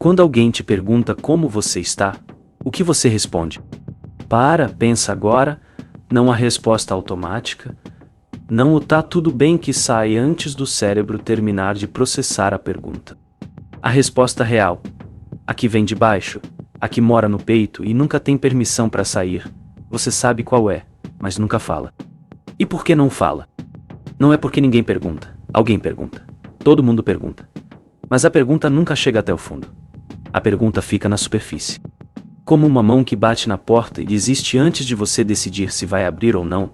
Quando alguém te pergunta como você está, o que você responde? Pensa agora, não há resposta automática. Não o tá tudo bem que sai antes do cérebro terminar de processar a pergunta. A resposta real, a que vem de baixo, a que mora no peito e nunca tem permissão para sair, você sabe qual é, mas nunca fala. E por que não fala? Não é porque ninguém pergunta, alguém pergunta. Todo mundo pergunta. Mas a pergunta nunca chega até o fundo. A pergunta fica na superfície. Como uma mão que bate na porta e desiste antes de você decidir se vai abrir ou não,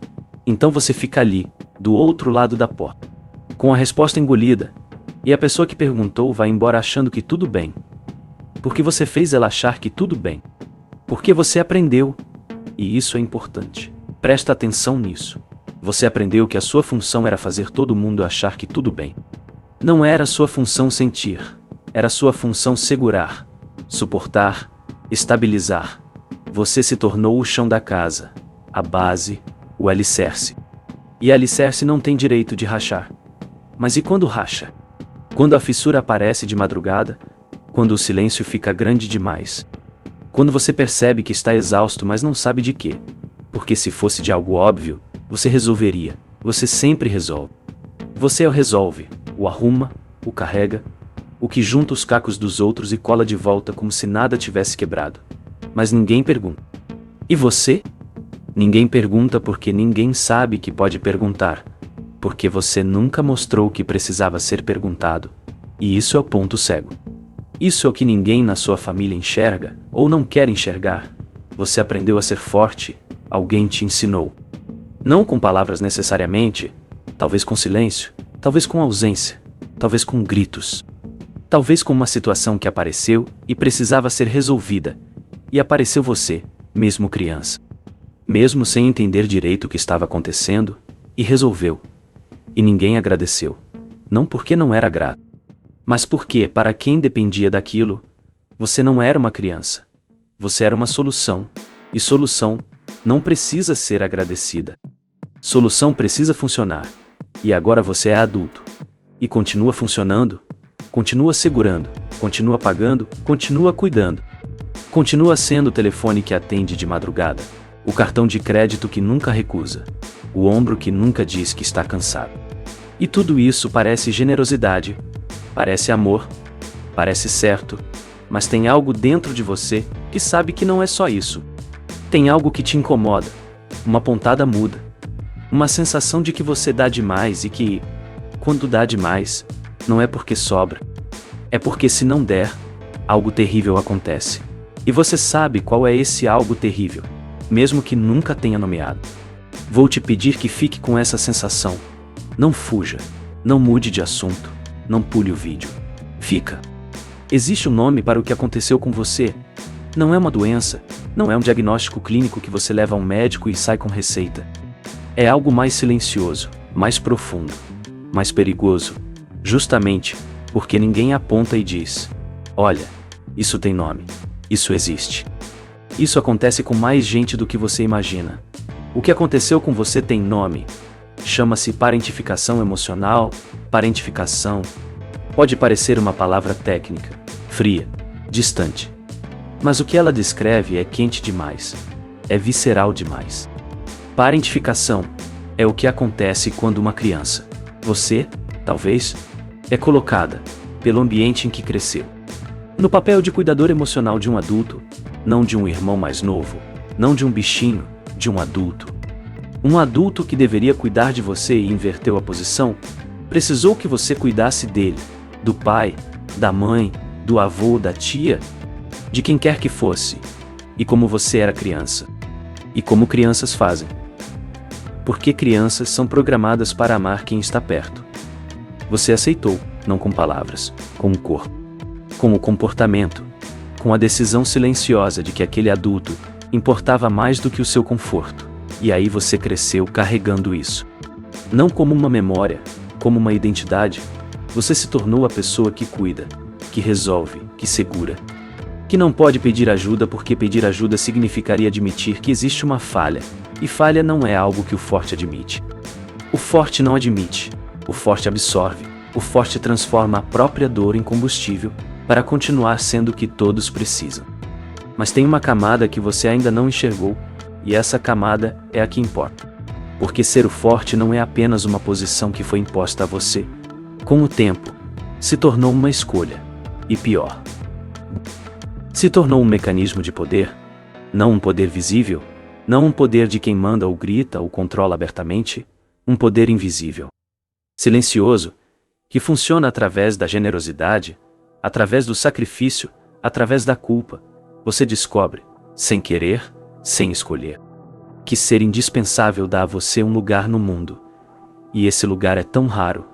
então você fica ali, do outro lado da porta, com a resposta engolida, e a pessoa que perguntou vai embora achando que tudo bem. Porque você fez ela achar que tudo bem. Porque você aprendeu. E isso é importante. Presta atenção nisso. Você aprendeu que a sua função era fazer todo mundo achar que tudo bem. Não era sua função sentir. Era sua função segurar, suportar, estabilizar. Você se tornou o chão da casa, a base, o alicerce. E alicerce não tem direito de rachar. Mas e quando racha? Quando a fissura aparece de madrugada? Quando o silêncio fica grande demais? Quando você percebe que está exausto, mas não sabe de quê? Porque se fosse de algo óbvio, você resolveria. Você sempre resolve. Você o resolve, o arruma, o carrega, o que junta os cacos dos outros e cola de volta como se nada tivesse quebrado. Mas ninguém pergunta. E você? Ninguém pergunta porque ninguém sabe que pode perguntar. Porque você nunca mostrou que precisava ser perguntado. E isso é o ponto cego. Isso é o que ninguém na sua família enxerga, ou não quer enxergar. Você aprendeu a ser forte, alguém te ensinou. Não com palavras necessariamente, talvez com silêncio, talvez com ausência, talvez com gritos. Talvez com uma situação que apareceu e precisava ser resolvida. E apareceu você, mesmo criança. Mesmo sem entender direito o que estava acontecendo, e resolveu. E ninguém agradeceu. Não porque não era grato, mas porque, para quem dependia daquilo, você não era uma criança. Você era uma solução. E solução não precisa ser agradecida. Solução precisa funcionar. E agora você é adulto. E continua funcionando, continua segurando, continua pagando, continua cuidando. Continua sendo o telefone que atende de madrugada, o cartão de crédito que nunca recusa, o ombro que nunca diz que está cansado. E tudo isso parece generosidade, parece amor, parece certo, mas tem algo dentro de você que sabe que não é só isso. Tem algo que te incomoda, uma pontada muda, uma sensação de que você dá demais e que, quando dá demais, não é porque sobra, é porque se não der, algo terrível acontece. E você sabe qual é esse algo terrível, mesmo que nunca tenha nomeado. Vou te pedir que fique com essa sensação. Não fuja, não mude de assunto, não pule o vídeo. Fica. Existe um nome para o que aconteceu com você. Não é uma doença, não é um diagnóstico clínico que você leva a um médico e sai com receita. É algo mais silencioso, mais profundo, mais perigoso, justamente porque ninguém aponta e diz: olha, isso tem nome, isso existe. Isso acontece com mais gente do que você imagina. O que aconteceu com você tem nome. Chama-se parentificação emocional, parentificação. Pode parecer uma palavra técnica, fria, distante. Mas o que ela descreve é quente demais. É visceral demais. Parentificação é o que acontece quando uma criança, você, talvez, é colocada, pelo ambiente em que cresceu, no papel de cuidador emocional de um adulto, não de um irmão mais novo, não de um bichinho, de um adulto. Um adulto que deveria cuidar de você e inverteu a posição, precisou que você cuidasse dele, do pai, da mãe, do avô, da tia, de quem quer que fosse, e como você era criança. E como crianças fazem. Porque crianças são programadas para amar quem está perto. Você aceitou, não com palavras, com o corpo, com o comportamento, com a decisão silenciosa de que aquele adulto importava mais do que o seu conforto. E aí você cresceu carregando isso. Não como uma memória, como uma identidade, você se tornou a pessoa que cuida, que resolve, que segura. Que não pode pedir ajuda porque pedir ajuda significaria admitir que existe uma falha, e falha não é algo que o forte admite. O forte não admite, o forte absorve, o forte transforma a própria dor em combustível, para continuar sendo o que todos precisam. Mas tem uma camada que você ainda não enxergou, e essa camada é a que importa. Porque ser o forte não é apenas uma posição que foi imposta a você. Com o tempo, se tornou uma escolha. E pior, se tornou um mecanismo de poder, não um poder visível, não um poder de quem manda ou grita ou controla abertamente, um poder invisível, silencioso, que funciona através da generosidade, através do sacrifício, através da culpa. Você descobre, sem querer, sem escolher, que ser indispensável dá a você um lugar no mundo. E esse lugar é tão raro,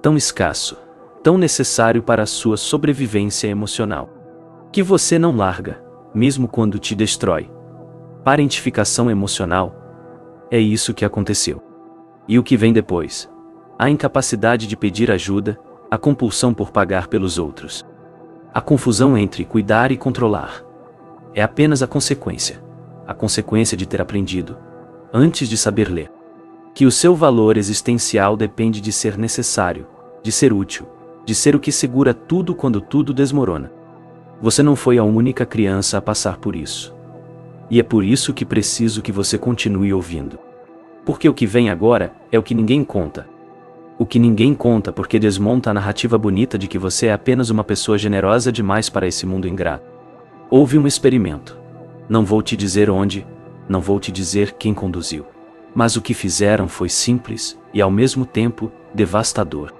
tão escasso, tão necessário para a sua sobrevivência emocional, que você não larga, mesmo quando te destrói. Parentificação emocional. É isso que aconteceu. E o que vem depois? A incapacidade de pedir ajuda, a compulsão por pagar pelos outros. A confusão entre cuidar e controlar. É apenas a consequência de ter aprendido, antes de saber ler, que o seu valor existencial depende de ser necessário, de ser útil, de ser o que segura tudo quando tudo desmorona. Você não foi a única criança a passar por isso. E é por isso que preciso que você continue ouvindo. Porque o que vem agora é o que ninguém conta. O que ninguém conta porque desmonta a narrativa bonita de que você é apenas uma pessoa generosa demais para esse mundo ingrato. Houve um experimento. Não vou te dizer onde, não vou te dizer quem conduziu. Mas o que fizeram foi simples e, ao mesmo tempo, devastador.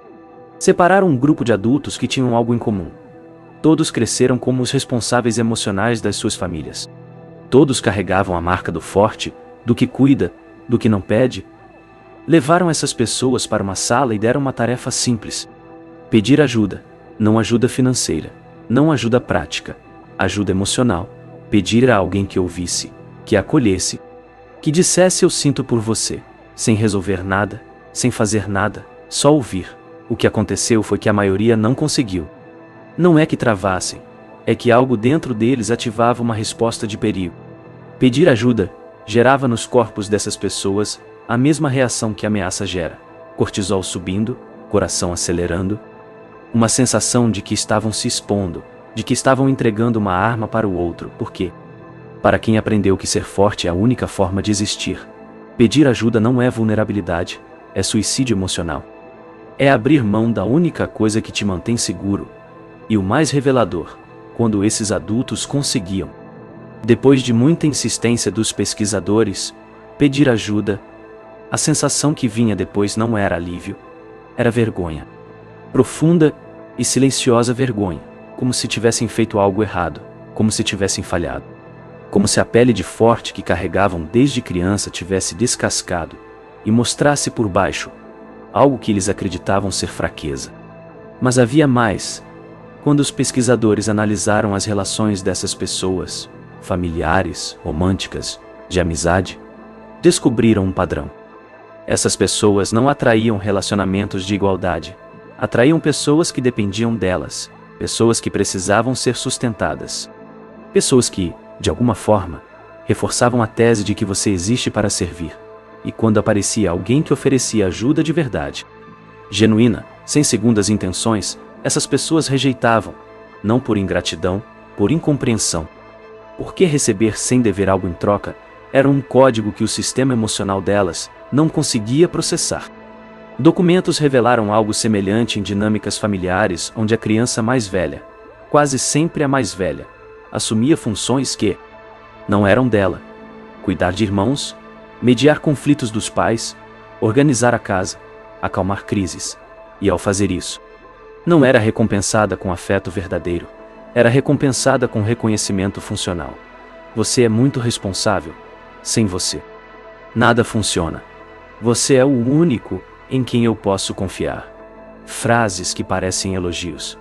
Separaram um grupo de adultos que tinham algo em comum. Todos cresceram como os responsáveis emocionais das suas famílias. Todos carregavam a marca do forte, do que cuida, do que não pede. Levaram essas pessoas para uma sala e deram uma tarefa simples: pedir ajuda, não ajuda financeira, não ajuda prática, ajuda emocional. Pedir a alguém que ouvisse, que acolhesse, que dissesse eu sinto por você, sem resolver nada, sem fazer nada, só ouvir. O que aconteceu foi que a maioria não conseguiu. Não é que travassem, é que algo dentro deles ativava uma resposta de perigo. Pedir ajuda gerava nos corpos dessas pessoas a mesma reação que a ameaça gera: cortisol subindo, coração acelerando, uma sensação de que estavam se expondo, de que estavam entregando uma arma para o outro. Por quê? Para quem aprendeu que ser forte é a única forma de existir, pedir ajuda não é vulnerabilidade, é suicídio emocional. É abrir mão da única coisa que te mantém seguro. E o mais revelador, quando esses adultos conseguiam, depois de muita insistência dos pesquisadores, pedir ajuda, a sensação que vinha depois não era alívio, era vergonha. Profunda e silenciosa vergonha. Como se tivessem feito algo errado, como se tivessem falhado. Como se a pele de forte que carregavam desde criança tivesse descascado e mostrasse por baixo algo que eles acreditavam ser fraqueza. Mas havia mais. Quando os pesquisadores analisaram as relações dessas pessoas, familiares, românticas, de amizade, descobriram um padrão. Essas pessoas não atraíam relacionamentos de igualdade, atraíam pessoas que dependiam delas. Pessoas que precisavam ser sustentadas. Pessoas que, de alguma forma, reforçavam a tese de que você existe para servir. E quando aparecia alguém que oferecia ajuda de verdade, genuína, sem segundas intenções, essas pessoas rejeitavam, não por ingratidão, por incompreensão. Porque receber sem dever algo em troca era um código que o sistema emocional delas não conseguia processar. Documentos revelaram algo semelhante em dinâmicas familiares onde a criança mais velha, quase sempre a mais velha, assumia funções que não eram dela: cuidar de irmãos, mediar conflitos dos pais, organizar a casa, acalmar crises. E ao fazer isso, não era recompensada com afeto verdadeiro, era recompensada com reconhecimento funcional. Você é muito responsável. Sem você, nada funciona. Você é o único em quem eu posso confiar. Frases que parecem elogios,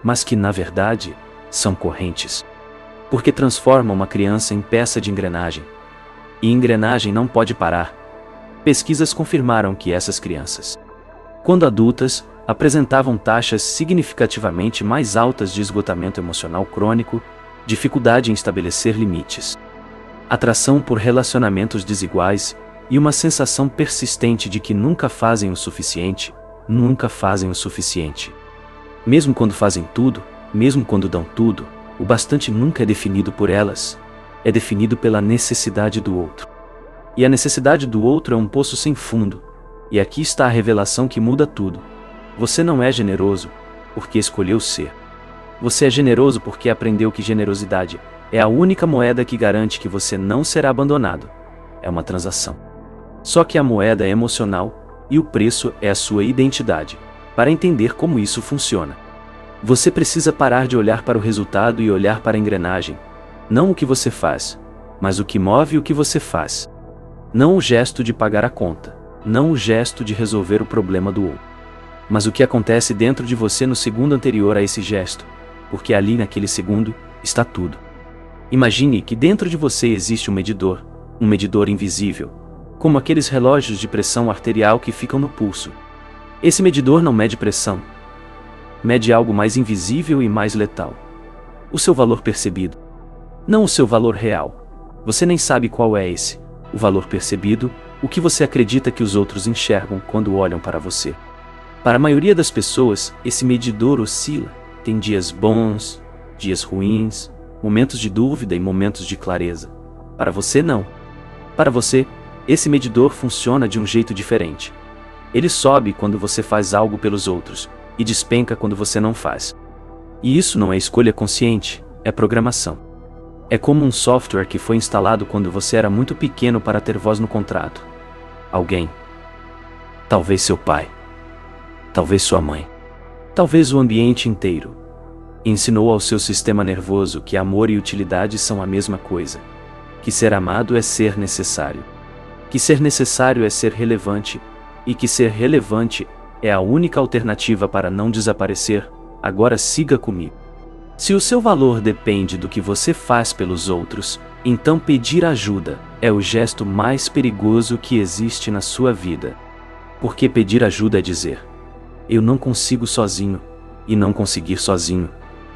mas que na verdade são correntes. Porque transformam uma criança em peça de engrenagem. E engrenagem não pode parar. Pesquisas confirmaram que essas crianças, quando adultas, apresentavam taxas significativamente mais altas de esgotamento emocional crônico, dificuldade em estabelecer limites, atração por relacionamentos desiguais e uma sensação persistente de que nunca fazem o suficiente, nunca fazem o suficiente. Mesmo quando fazem tudo, mesmo quando dão tudo, o bastante nunca é definido por elas, é definido pela necessidade do outro. E a necessidade do outro é um poço sem fundo, e aqui está a revelação que muda tudo. Você não é generoso porque escolheu ser. Você é generoso porque aprendeu que generosidade é a única moeda que garante que você não será abandonado. É uma transação. Só que a moeda é emocional e o preço é a sua identidade. Para entender como isso funciona, você precisa parar de olhar para o resultado e olhar para a engrenagem. Não o que você faz, mas o que move o que você faz. Não o gesto de pagar a conta, não o gesto de resolver o problema do outro, mas o que acontece dentro de você no segundo anterior a esse gesto, porque ali naquele segundo está tudo. Imagine que dentro de você existe um medidor invisível, como aqueles relógios de pressão arterial que ficam no pulso. Esse medidor não mede pressão, mede algo mais invisível e mais letal. O seu valor percebido, não o seu valor real. Você nem sabe qual é esse, o valor percebido, o que você acredita que os outros enxergam quando olham para você. Para a maioria das pessoas, esse medidor oscila. Tem dias bons, dias ruins, momentos de dúvida e momentos de clareza. Para você, não. Para você, esse medidor funciona de um jeito diferente. Ele sobe quando você faz algo pelos outros e despenca quando você não faz. E isso não é escolha consciente, é programação. É como um software que foi instalado quando você era muito pequeno para ter voz no contrato. Alguém. Talvez seu pai. Talvez sua mãe. Talvez o ambiente inteiro. Ensinou ao seu sistema nervoso que amor e utilidade são a mesma coisa. Que ser amado é ser necessário. Que ser necessário é ser relevante. E que ser relevante é a única alternativa para não desaparecer. Agora siga comigo. Se o seu valor depende do que você faz pelos outros, então pedir ajuda é o gesto mais perigoso que existe na sua vida. Porque pedir ajuda é dizer: eu não consigo sozinho, e não conseguir sozinho,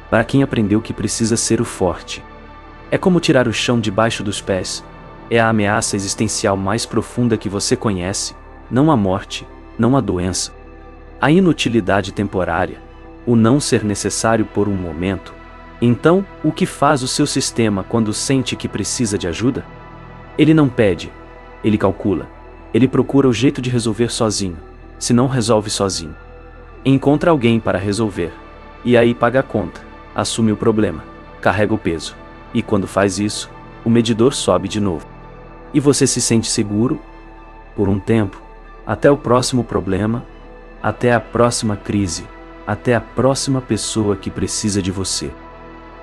para quem aprendeu que precisa ser o forte. É como tirar o chão debaixo dos pés. É a ameaça existencial mais profunda que você conhece, não a morte, não a doença. A inutilidade temporária, o não ser necessário por um momento. Então, o que faz o seu sistema quando sente que precisa de ajuda? Ele não pede, ele calcula, ele procura o jeito de resolver sozinho, se não resolve sozinho. Encontra alguém para resolver, e aí paga a conta, assume o problema, carrega o peso, e quando faz isso, o medidor sobe de novo. E você se sente seguro? Por um tempo, até o próximo problema, até a próxima crise, até a próxima pessoa que precisa de você.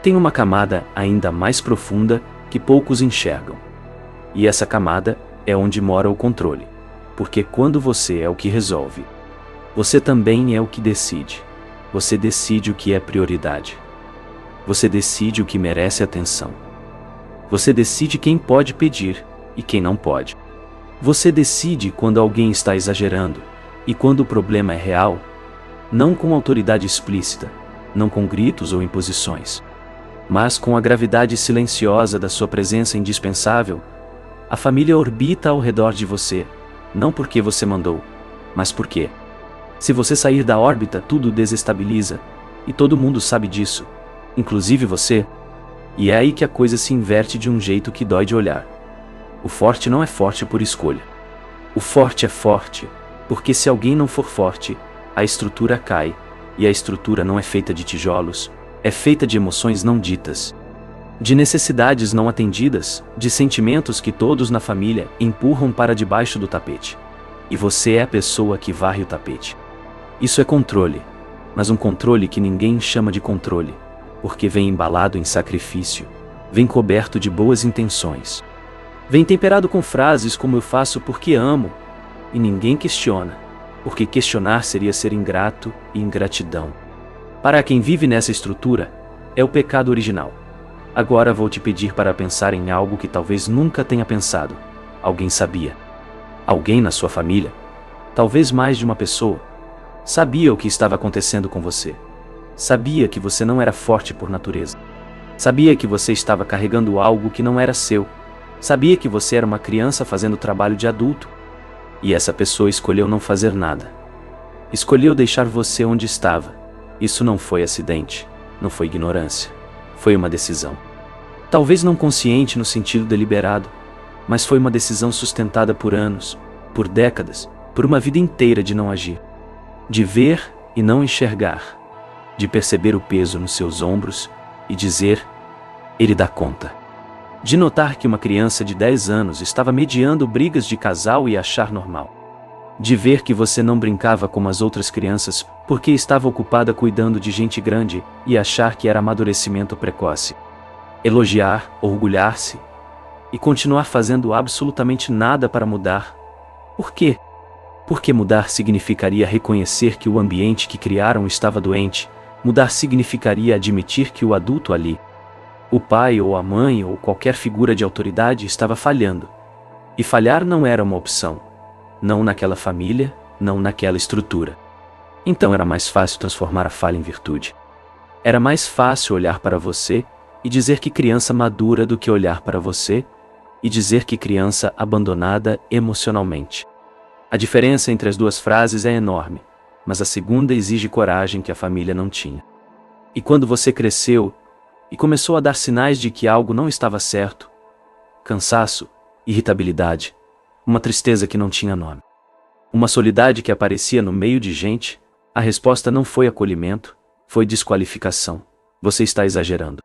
Tem uma camada ainda mais profunda que poucos enxergam. E essa camada é onde mora o controle. Porque quando você é o que resolve, você também é o que decide. Você decide o que é prioridade. Você decide o que merece atenção. Você decide quem pode pedir e quem não pode. Você decide quando alguém está exagerando e quando o problema é real. Não com autoridade explícita, não com gritos ou imposições, mas com a gravidade silenciosa da sua presença indispensável. A família orbita ao redor de você, não porque você mandou, mas porque, se você sair da órbita, tudo desestabiliza, e todo mundo sabe disso, inclusive você. E é aí que a coisa se inverte de um jeito que dói de olhar. O forte não é forte por escolha. O forte é forte, porque se alguém não for forte, a estrutura cai, e a estrutura não é feita de tijolos, é feita de emoções não ditas, de necessidades não atendidas, de sentimentos que todos na família empurram para debaixo do tapete. E você é a pessoa que varre o tapete. Isso é controle, mas um controle que ninguém chama de controle, porque vem embalado em sacrifício, vem coberto de boas intenções, vem temperado com frases como eu faço porque amo, e ninguém questiona. Porque questionar seria ser ingrato e ingratidão. Para quem vive nessa estrutura, é o pecado original. Agora vou te pedir para pensar em algo que talvez nunca tenha pensado. Alguém sabia. Alguém na sua família, talvez mais de uma pessoa, sabia o que estava acontecendo com você. Sabia que você não era forte por natureza. Sabia que você estava carregando algo que não era seu. Sabia que você era uma criança fazendo trabalho de adulto. E essa pessoa escolheu não fazer nada. Escolheu deixar você onde estava. Isso não foi acidente. não foi ignorância. Foi uma decisão. Talvez não consciente no sentido deliberado, mas foi uma decisão sustentada por anos, por décadas, por uma vida inteira de não agir. De ver e não enxergar. De perceber o peso nos seus ombros e dizer, ele dá conta. De notar que uma criança de 10 anos estava mediando brigas de casal e achar normal. De ver que você não brincava como as outras crianças porque estava ocupada cuidando de gente grande e achar que era amadurecimento precoce. Elogiar, orgulhar-se e continuar fazendo absolutamente nada para mudar. Por quê? Porque mudar significaria reconhecer que o ambiente que criaram estava doente. Mudar significaria admitir que o adulto ali, o pai ou a mãe ou qualquer figura de autoridade estava falhando. E falhar não era uma opção. Não naquela família, não naquela estrutura. Então era mais fácil transformar a falha em virtude. Era mais fácil olhar para você e dizer que criança madura do que olhar para você e dizer que criança abandonada emocionalmente. A diferença entre as duas frases é enorme, mas a segunda exige coragem que a família não tinha. E quando você cresceu e começou a dar sinais de que algo não estava certo, cansaço, irritabilidade, uma tristeza que não tinha nome, uma soledade que aparecia no meio de gente, a resposta não foi acolhimento, foi desqualificação. Você está exagerando.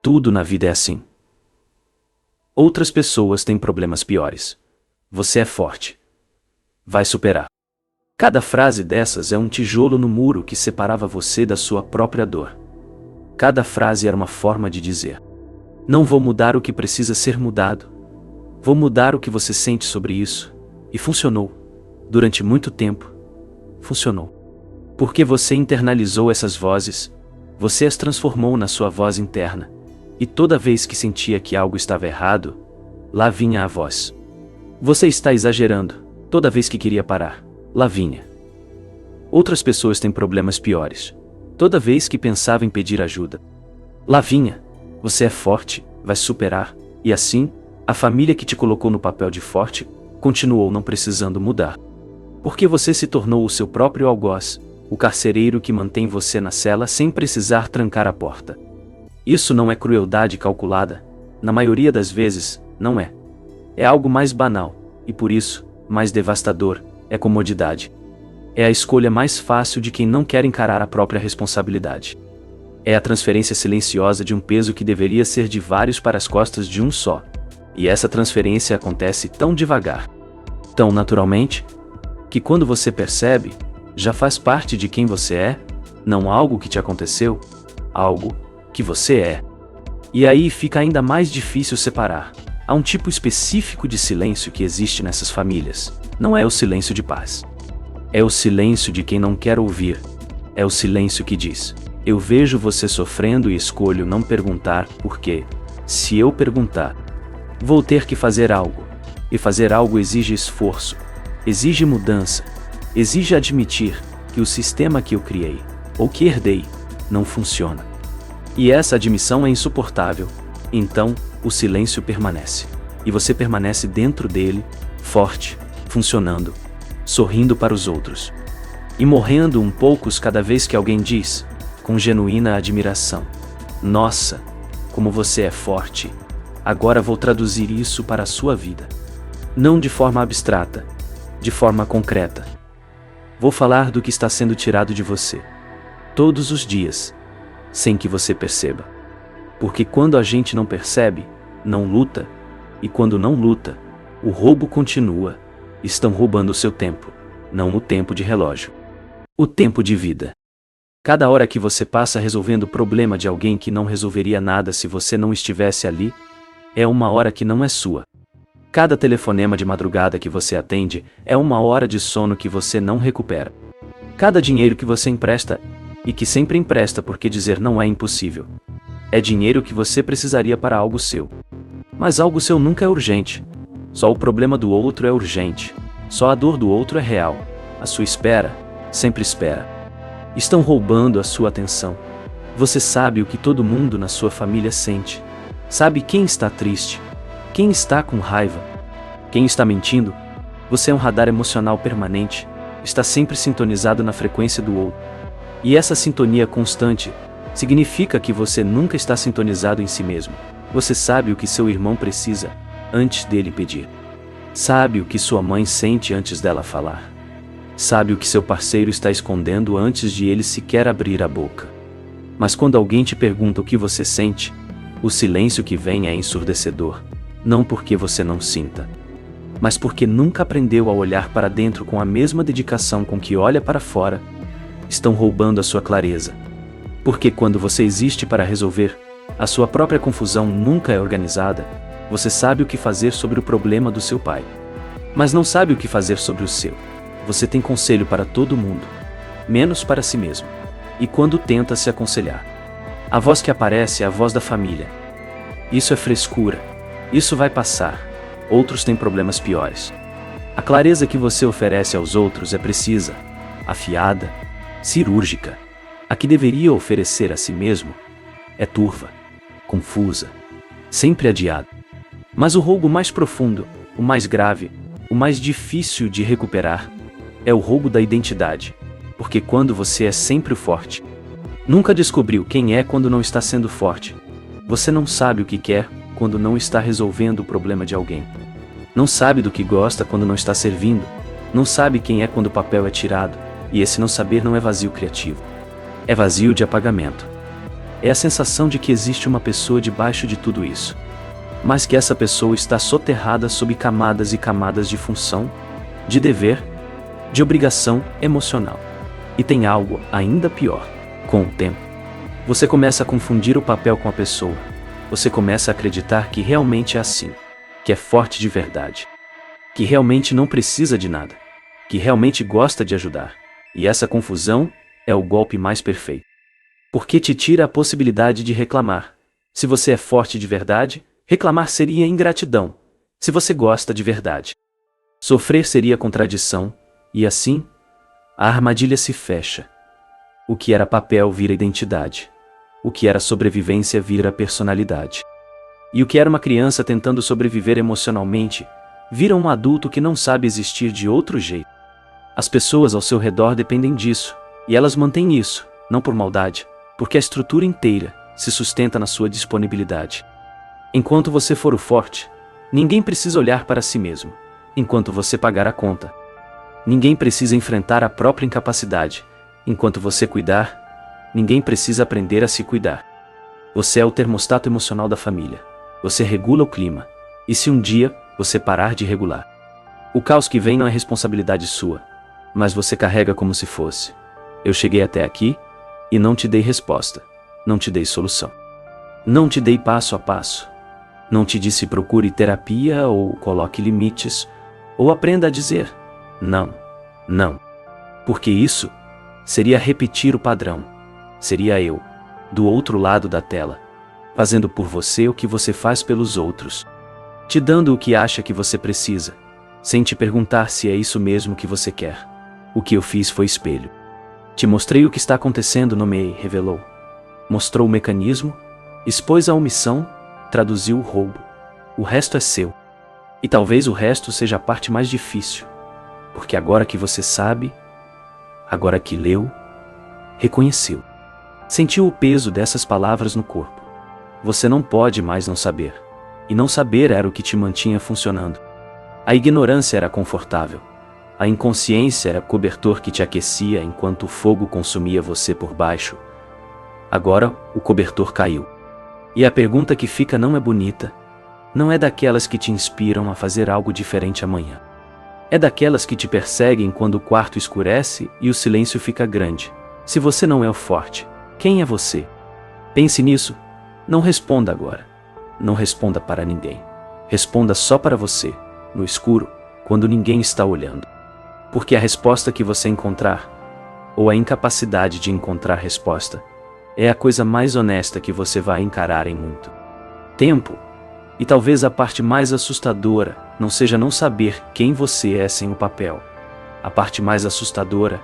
Tudo na vida é assim. Outras pessoas têm problemas piores. Você é forte. Vai superar. Cada frase dessas é um tijolo no muro que separava você da sua própria dor. Cada frase era uma forma de dizer: não vou mudar o que precisa ser mudado. Vou mudar o que você sente sobre isso. E funcionou. Durante muito tempo. Funcionou. Porque você internalizou essas vozes, você as transformou na sua voz interna. E toda vez que sentia que algo estava errado, lá vinha a voz. Você está exagerando. Toda vez que queria parar, lá vinha. Outras pessoas têm problemas piores. Toda vez que pensava em pedir ajuda, lá vinha. Você é forte, vai superar. E assim, a família que te colocou no papel de forte, continuou não precisando mudar. Porque você se tornou o seu próprio algoz, o carcereiro que mantém você na cela sem precisar trancar a porta. Isso não é crueldade calculada. Na maioria das vezes, não é. É algo mais banal, e por isso, mais devastador, é comodidade. É a escolha mais fácil de quem não quer encarar a própria responsabilidade. É a transferência silenciosa de um peso que deveria ser de vários para as costas de um só. E essa transferência acontece tão devagar, tão naturalmente, que quando você percebe, já faz parte de quem você é, não algo que te aconteceu, algo que você é. E aí fica ainda mais difícil separar. Há um tipo específico de silêncio que existe nessas famílias. Não é o silêncio de paz. É o silêncio de quem não quer ouvir. É o silêncio que diz: eu vejo você sofrendo e escolho não perguntar porque, se eu perguntar, vou ter que fazer algo. E fazer algo exige esforço, exige mudança, exige admitir que o sistema que eu criei, ou que herdei, não funciona. E essa admissão é insuportável. Então, o silêncio permanece. E você permanece dentro dele, forte, funcionando, sorrindo para os outros. E morrendo um poucos cada vez que alguém diz, com genuína admiração: nossa, como você é forte. Agora vou traduzir isso para a sua vida. Não de forma abstrata, de forma concreta. Vou falar do que está sendo tirado de você. Todos os dias. Sem que você perceba. Porque quando a gente não percebe, não luta, e quando não luta, o roubo continua. Estão roubando o seu tempo, não o tempo de relógio. O tempo de vida. Cada hora que você passa resolvendo o problema de alguém que não resolveria nada se você não estivesse ali, é uma hora que não é sua. Cada telefonema de madrugada que você atende é uma hora de sono que você não recupera. Cada dinheiro que você empresta, e que sempre empresta porque dizer não é impossível, é dinheiro que você precisaria para algo seu. Mas algo seu nunca é urgente. Só o problema do outro é urgente. Só a dor do outro é real. A sua espera, sempre espera. Estão roubando a sua atenção. Você sabe o que todo mundo na sua família sente. Sabe quem está triste, quem está com raiva, quem está mentindo. Você é um radar emocional permanente, está sempre sintonizado na frequência do outro. E essa sintonia constante Significa que você nunca está sintonizado em si mesmo. Você sabe o que seu irmão precisa antes dele pedir. Sabe o que sua mãe sente antes dela falar. Sabe o que seu parceiro está escondendo antes de ele sequer abrir a boca. Mas quando alguém te pergunta o que você sente, o silêncio que vem é ensurdecedor, não porque você não sinta, mas porque nunca aprendeu a olhar para dentro com a mesma dedicação com que olha para fora. Estão roubando a sua clareza. Porque quando você existe para resolver, a sua própria confusão nunca é organizada. Você sabe o que fazer sobre o problema do seu pai, mas não sabe o que fazer sobre o seu. Você tem conselho para todo mundo, menos para si mesmo. E quando tenta se aconselhar, a voz que aparece é a voz da família. Isso é frescura. Isso vai passar. Outros têm problemas piores. A clareza que você oferece aos outros é precisa, afiada, cirúrgica. A que deveria oferecer a si mesmo é turva, confusa, sempre adiada. Mas o roubo mais profundo, o mais grave, o mais difícil de recuperar, é o roubo da identidade. Porque quando você é sempre o forte, nunca descobriu quem é quando não está sendo forte. Você não sabe o que quer quando não está resolvendo o problema de alguém. Não sabe do que gosta quando não está servindo. Não sabe quem é quando o papel é tirado. E esse não saber não é vazio criativo. É vazio de apagamento. É a sensação de que existe uma pessoa debaixo de tudo isso, mas que essa pessoa está soterrada sob camadas e camadas de função, de dever, de obrigação emocional. E tem algo ainda pior. Com o tempo, você começa a confundir o papel com a pessoa. Você começa a acreditar que realmente é assim, que é forte de verdade, que realmente não precisa de nada, que realmente gosta de ajudar. E essa confusão é o golpe mais perfeito. Porque te tira a possibilidade de reclamar. Se você é forte de verdade, reclamar seria ingratidão. Se você gosta de verdade, sofrer seria contradição. E assim, a armadilha se fecha. O que era papel vira identidade. O que era sobrevivência vira personalidade. E o que era uma criança tentando sobreviver emocionalmente, vira um adulto que não sabe existir de outro jeito. As pessoas ao seu redor dependem disso, e elas mantêm isso, não por maldade, porque a estrutura inteira se sustenta na sua disponibilidade. Enquanto você for o forte, ninguém precisa olhar para si mesmo. Enquanto você pagar a conta, ninguém precisa enfrentar a própria incapacidade. Enquanto você cuidar, ninguém precisa aprender a se cuidar. Você é o termostato emocional da família. Você regula o clima. E se um dia você parar de regular, o caos que vem não é responsabilidade sua, mas você carrega como se fosse. Eu cheguei até aqui e não te dei resposta. Não te dei solução. Não te dei passo a passo. Não te disse procure terapia ou coloque limites, ou aprenda a dizer não, não. Porque isso seria repetir o padrão. Seria eu, do outro lado da tela, fazendo por você o que você faz pelos outros, te dando o que acha que você precisa, sem te perguntar se é isso mesmo que você quer. O que eu fiz foi espelho. Te mostrei o que está acontecendo, nomeei, revelou. Mostrou o mecanismo, expôs a omissão, traduziu o roubo. O resto é seu. E talvez o resto seja a parte mais difícil. Porque agora que você sabe, agora que leu, reconheceu, sentiu o peso dessas palavras no corpo. Você não pode mais não saber. E não saber era o que te mantinha funcionando. A ignorância era confortável. A inconsciência era cobertor que te aquecia enquanto o fogo consumia você por baixo. Agora, o cobertor caiu. E a pergunta que fica não é bonita. Não é daquelas que te inspiram a fazer algo diferente amanhã. É daquelas que te perseguem quando o quarto escurece e o silêncio fica grande. Se você não é o forte, quem é você? Pense nisso. Não responda agora. Não responda para ninguém. Responda só para você, no escuro, quando ninguém está olhando. Porque a resposta que você encontrar, ou a incapacidade de encontrar resposta, é a coisa mais honesta que você vai encarar em muito tempo. E talvez a parte mais assustadora não seja não saber quem você é sem o papel. A parte mais assustadora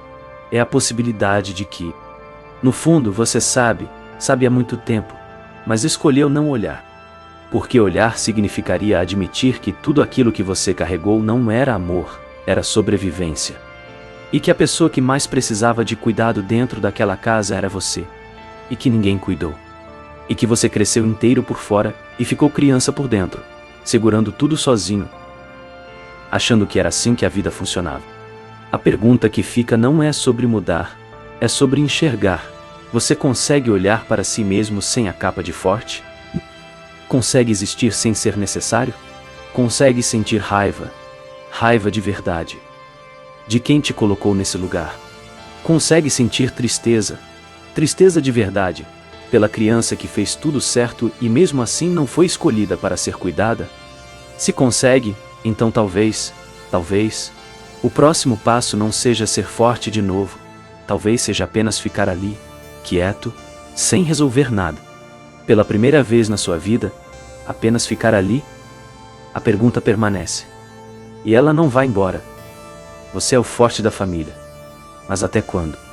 é a possibilidade de que, no fundo, você sabe há muito tempo, mas escolheu não olhar. Porque olhar significaria admitir que tudo aquilo que você carregou não era amor, era sobrevivência. E que a pessoa que mais precisava de cuidado dentro daquela casa era você. e que ninguém cuidou. E que você cresceu inteiro por fora e ficou criança por dentro, segurando tudo sozinho, achando que era assim que a vida funcionava. A pergunta que fica não é sobre mudar, é sobre enxergar. Você consegue olhar para si mesmo sem a capa de forte? Consegue existir sem ser necessário? Consegue sentir raiva? Raiva de verdade. De quem te colocou nesse lugar? Consegue sentir tristeza? Tristeza de verdade, pela criança que fez tudo certo e mesmo assim não foi escolhida para ser cuidada? Se consegue, então talvez, o próximo passo não seja ser forte de novo. Talvez seja apenas ficar ali, quieto, sem resolver nada. Pela primeira vez na sua vida, apenas ficar ali. A pergunta permanece. E ela não vai embora. Você é o forte da família. Mas até quando?